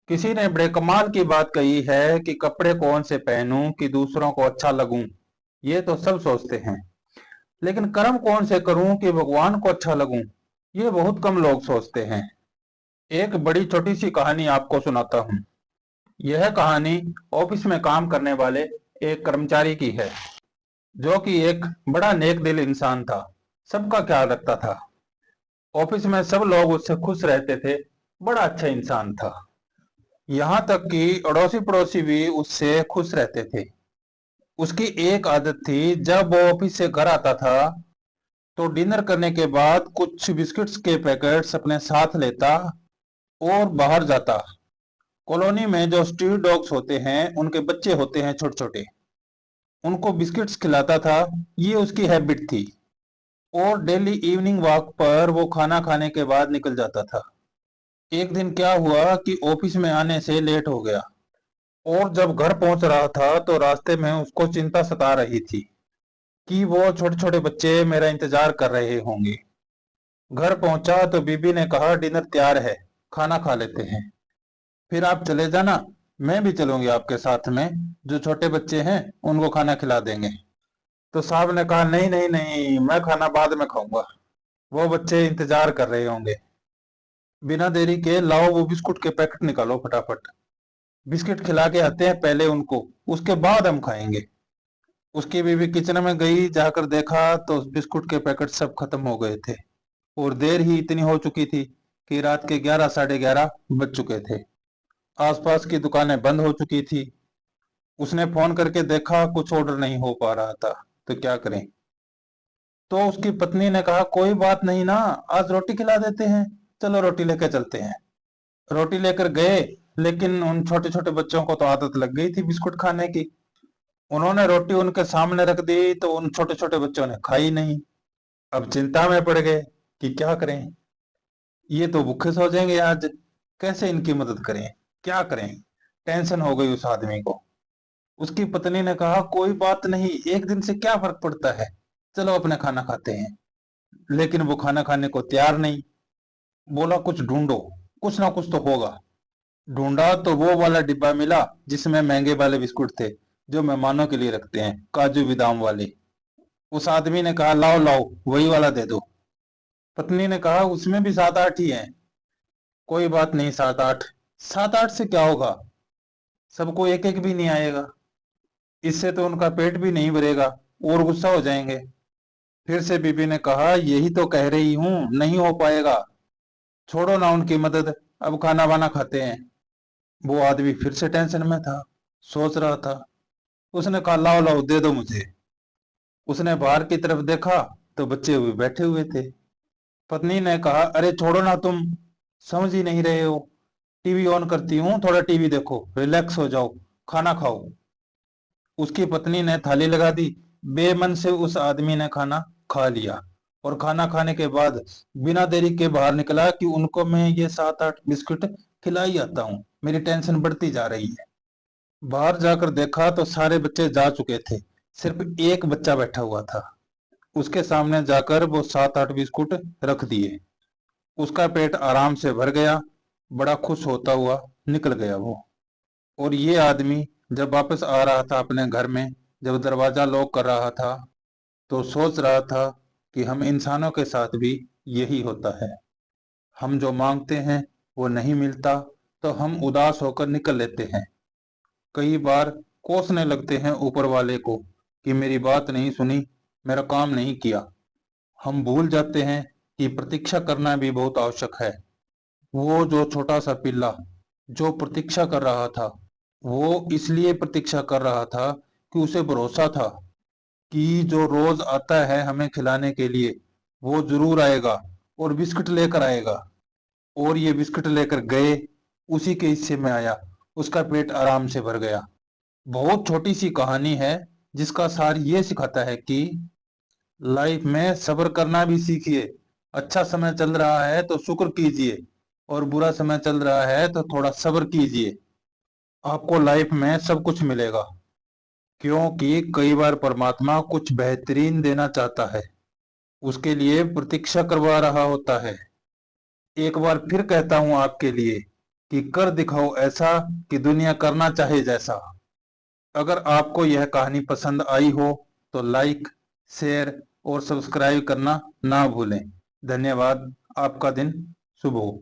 किसी ने बड़े कमाल की बात कही है कि कपड़े कौन से पहनूं कि दूसरों को अच्छा लगूं। ये तो सब सोचते हैं, लेकिन कर्म कौन से करूं कि भगवान को अच्छा लगूं। ये बहुत कम लोग सोचते हैं। एक बड़ी छोटी सी कहानी आपको सुनाता हूँ। यह कहानी ऑफिस में काम करने वाले एक कर्मचारी की है, जो कि एक बड़ा नेक दिल इंसान था। सबका ख्याल रखता था। ऑफिस में सब लोग उससे खुश रहते थे। बड़ा अच्छा इंसान था। यहाँ तक कि अड़ोसी पड़ोसी भी उससे खुश रहते थे। उसकी एक आदत थी, जब वो ऑफिस से घर आता था तो डिनर करने के बाद कुछ बिस्किट्स के पैकेट्स अपने साथ लेता और बाहर जाता। कॉलोनी में जो स्ट्रीट डॉग्स होते हैं, उनके बच्चे होते हैं छोटे छोटे, उनको बिस्किट्स खिलाता था। ये उसकी हैबिट थी। और डेली इवनिंग वॉक पर वो खाना खाने के बाद निकल जाता था। एक दिन क्या हुआ कि ऑफिस में आने से लेट हो गया, और जब घर पहुंच रहा था तो रास्ते में उसको चिंता सता रही थी कि वो छोटे छोटे बच्चे मेरा इंतजार कर रहे होंगे। घर पहुंचा तो बीबी ने कहा, डिनर तैयार है, खाना खा लेते हैं। फिर आप चले जाना, मैं भी चलूंगी आपके साथ में। जो छोटे बच्चे हैं उनको खाना खिला देंगे। तो साहब ने कहा, नहीं नहीं नहीं, मैं खाना बाद में खाऊंगा, वो बच्चे इंतजार कर रहे होंगे। बिना देरी के लाओ, वो बिस्कुट के पैकेट निकालो फटाफट। बिस्किट खिला के आते हैं पहले उनको, उसके बाद हम खाएंगे। उसकी बीवी किचन में गई, जाकर देखा तो बिस्कुट के पैकेट सब खत्म हो गए थे। और देर ही इतनी हो चुकी थी कि रात के 11 साढ़े 11 बज चुके थे। आसपास की दुकानें बंद हो चुकी थी। उसने फोन करके देखा, कुछ ऑर्डर नहीं हो पा रहा था। तो क्या करें। तो उसकी पत्नी ने कहा, कोई बात नहीं ना, आज रोटी खिला देते हैं, चलो रोटी लेकर चलते हैं। रोटी लेकर गए, लेकिन उन छोटे छोटे बच्चों को तो आदत लग गई थी बिस्कुट खाने की। उन्होंने रोटी उनके सामने रख दी तो उन छोटे छोटे बच्चों ने खाई नहीं। अब चिंता में पड़ गए कि क्या करें। ये तो भूखे सो जाएंगे आज, कैसे इनकी मदद करें, क्या करें। टेंशन हो गई उस आदमी को। उसकी पत्नी ने कहा, कोई बात नहीं, एक दिन से क्या फर्क पड़ता है, चलो अपने खाना खाते हैं। लेकिन वो खाना खाने को तैयार नहीं। बोला, कुछ ढूंढो, कुछ ना कुछ तो होगा। ढूंढा तो वो वाला डिब्बा मिला जिसमें महंगे वाले बिस्कुट थे, जो मेहमानों के लिए रखते हैं, काजू बादाम वाले। उस आदमी ने कहा, लाओ लाओ, वही वाला दे दो। पत्नी ने कहा, उसमें भी 7 8 ही हैं। कोई बात नहीं, 7 8, 7 8 से क्या होगा, सबको एक एक भी नहीं आएगा। इससे तो उनका पेट भी नहीं भरेगा, और गुस्सा हो जाएंगे। फिर से बीबी ने कहा, यही तो कह रही हूं, नहीं हो पाएगा, छोड़ो ना उनकी मदद, अब खाना वाना खाते हैं। वो आदमी फिर से टेंशन में था, सोच रहा था। उसने कहा, लाओ लाओ, दे दो मुझे। उसने बाहर की तरफ देखा तो बच्चे हुए बैठे हुए थे। पत्नी ने कहा, अरे छोड़ो ना तुम, समझ ही नहीं रहे हो। टीवी ऑन करती हूँ, थोड़ा टीवी देखो, रिलैक्स हो जाओ, खाना खाओ। उसकी पत्नी ने थाली लगा दी। बेमन से उस आदमी ने खाना खा लिया। और खाना खाने के बाद बिना देरी के बाहर निकला कि उनको मैं ये 7 8 बिस्कुट खिला ही आता हूँ, मेरी टेंशन बढ़ती जा रही है। बाहर जाकर देखा तो सारे बच्चे जा चुके थे। सिर्फ एक बच्चा बैठा हुआ था। उसके सामने जाकर वो 7 8 बिस्कुट रख दिए। उसका पेट आराम से भर गया। बड़ा खुश होता हुआ निकल गया वो। और ये आदमी जब वापस आ रहा था अपने घर में, जब दरवाजा लॉक कर रहा था, तो सोच रहा था कि हम इंसानों के साथ भी यही होता है। हम जो मांगते हैं वो नहीं मिलता तो हम उदास होकर निकल लेते हैं। कई बार कोसने लगते हैं ऊपर वाले को कि मेरी बात नहीं सुनी, मेरा काम नहीं किया। हम भूल जाते हैं कि प्रतीक्षा करना भी बहुत आवश्यक है। वो जो छोटा सा पिल्ला जो प्रतीक्षा कर रहा था, वो इसलिए प्रतीक्षा कर रहा था कि उसे भरोसा था कि जो रोज आता है हमें खिलाने के लिए, वो जरूर आएगा और बिस्किट लेकर आएगा। और ये बिस्किट लेकर गए, उसी के हिस्से में आया, उसका पेट आराम से भर गया। बहुत छोटी सी कहानी है, जिसका सार ये सिखाता है कि लाइफ में सब्र करना भी सीखिए। अच्छा समय चल रहा है तो शुक्र कीजिए, और बुरा समय चल रहा है तो थोड़ा सब्र कीजिए। आपको लाइफ में सब कुछ मिलेगा, क्योंकि कई बार परमात्मा कुछ बेहतरीन देना चाहता है, उसके लिए प्रतीक्षा करवा रहा होता है। एक बार फिर कहता हूं आपके लिए कि कर दिखाओ ऐसा कि दुनिया करना चाहे जैसा। अगर आपको यह कहानी पसंद आई हो तो लाइक, शेयर और सब्सक्राइब करना ना भूलें। धन्यवाद। आपका दिन शुभ हो।